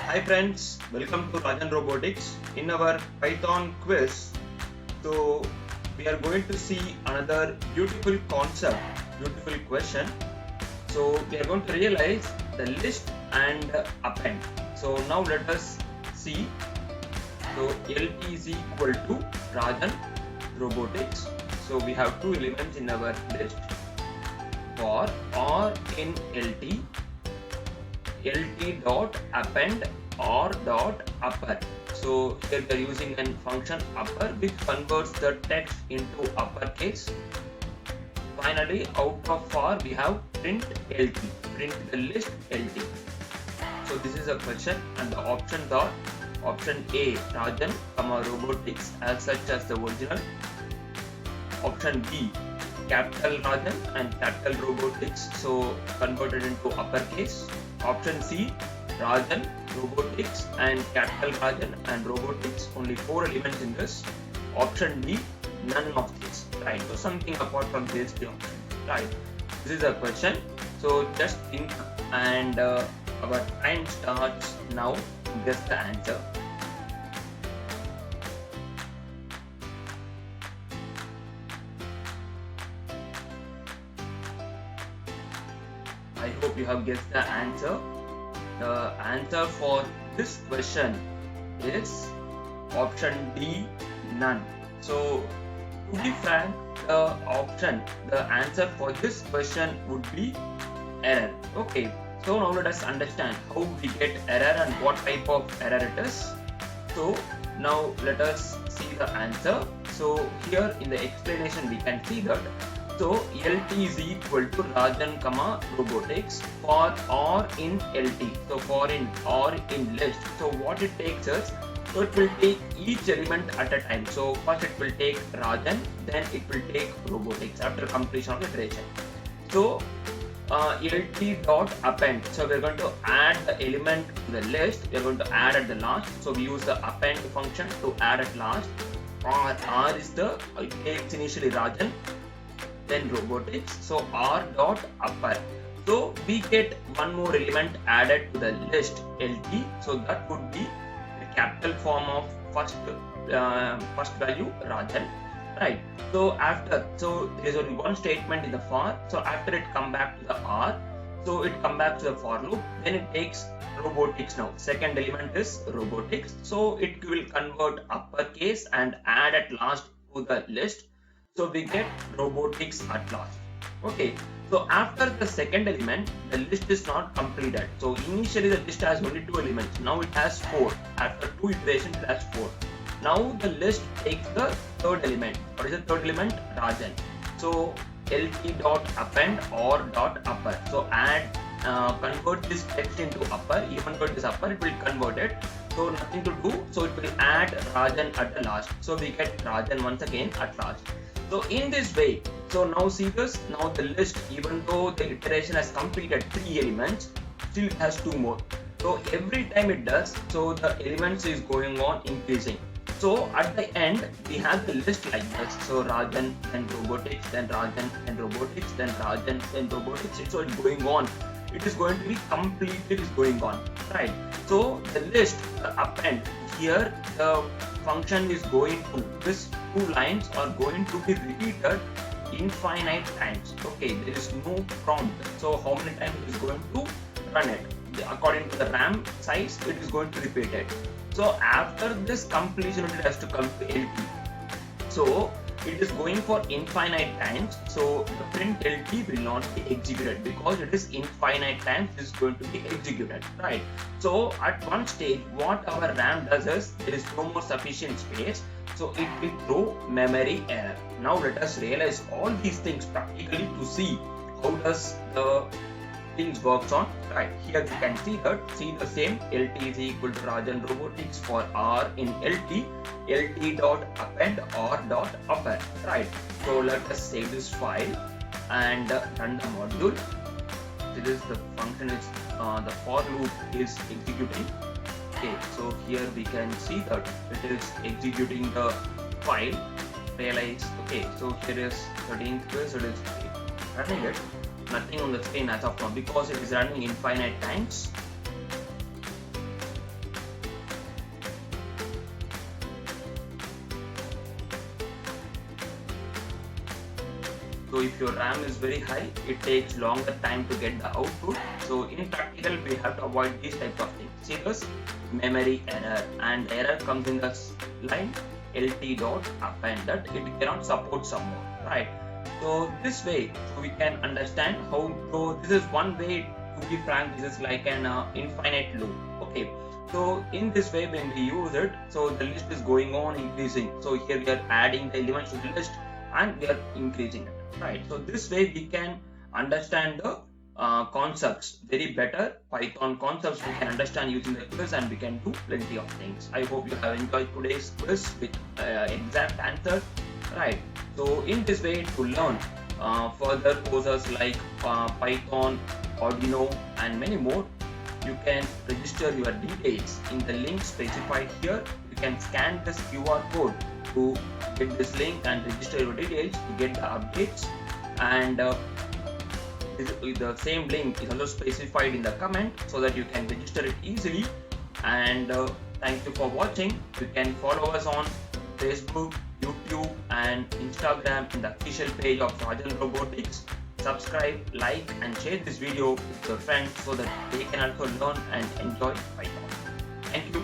Hi friends, welcome to Rajan Robotics. In our Python quiz, so we are going to see another beautiful concept, beautiful question. So we are going to realize the list and append. So now let us see. So LT is equal to Rajan Robotics. So we have two elements in our list. For or in LT dot append or dot upper. So here we are using a function upper which converts the text into uppercase. Finally, out of for we have print LT, print the list LT. So this is a question, and the options are option A Rajan, robotics as such as the original. Option B capital Rajan and capital robotics, so converted into uppercase. Option C Rajan, robotics and capital Rajan and robotics, only 4 elements in this. Option D none of these, right? So something apart from these three options, right? This is a question, so just think, and our time starts now to guess the answer. I hope you have guessed the answer. The answer for this question is option D, none. So to be frank, the answer for this question would be error. Okay, so now let us understand how we get error and what type of error it is. So now let us see the answer. So here in the explanation we can see that, so LT is equal to Rajan, robotics for or in LT. So for in or in list. So what it takes is, so it will take each element at a time. So first it will take Rajan, then it will take robotics after completion of iteration. So LT dot append. So we're going to add the element to the list. We're going to add at the last. So we use the append function to add at last. R is the, it takes initially Rajan, then robotics. So R dot upper. So we get one more element added to the list LT. So that would be the capital form of first value Rajan, right? So after, so there is only one statement in the for. So after it come back to the R, so it come back to the for loop. Then it takes robotics now. Second element is robotics. So it will convert uppercase and add at last to the list. So we get robotics at last. Okay, so after the second element, the list is not completed. So initially the list has only 2 elements. Now it has 4. After 2 iterations, it has 4. Now the list takes the third element. What is the third element? Rajan. So LT dot append or dot upper. So add, convert this text into upper. Even though it is upper, it will convert it. So nothing to do. So it will add Rajan at the last. So we get Rajan once again at last. So in this way, so now see this, now the list, even though the iteration has completed 3 elements, still it has 2 more. So every time it does, so the elements is going on increasing. So at the end, we have the list like this. So Rajan, then robotics, then Rajan, then robotics, then Rajan, then robotics. So it's going on. It is going to be completed, it is going on, right? So the list, the append, here the function is going to, this 2 lines are going to be repeated infinite times. Okay, there is no prompt. So how many times it is going to run it? According to the RAM size, it is going to repeat it. So after this completion, it has to come to LT. So it is going for infinite times. So the print LT will not be executed because it is infinite times is going to be executed, right? So at one stage, what our RAM does is, there is no more sufficient space. So it will throw memory error. Now let us realize all these things practically to see how does the things works on, right? Here we can see that, see the same, LT is equal to Rajan robotics for R in LT dot append or dot upper, right? So let us save this file and run the module. This is the function is the for loop is executing. Okay, so here we can see that it is executing the file. Realize, okay, so here is 13th quiz, it is running it. Nothing on the screen as of now because it is running infinite times. So if your RAM is very high, it takes longer time to get the output. So in practical, we have to avoid these types of things. See this memory error, and error comes in the line lt dot append, that it cannot support some more, right? So this way we can understand how. So this is one way. To be frank, this is like an infinite loop. Okay. So in this way, when we use it, so the list is going on increasing. So here we are adding the elements to the list and we are increasing it, right? So this way we can understand the concepts very better. Python concepts we can understand using the quiz, and we can do plenty of things. I hope you have enjoyed today's quiz with exact answer, right? So in this way, to learn further courses like Python, Arduino, and many more, you can register your details in the link specified here. You can scan this QR code to get this link and register your details to get the updates, and the same link is also specified in the comment so that you can register it easily. And thank you for watching. You can follow us on Facebook, YouTube, and Instagram in the official page of Rajan Robotics. Subscribe, like, and share this video with your friends so that they can also learn and enjoy Python. Thank you.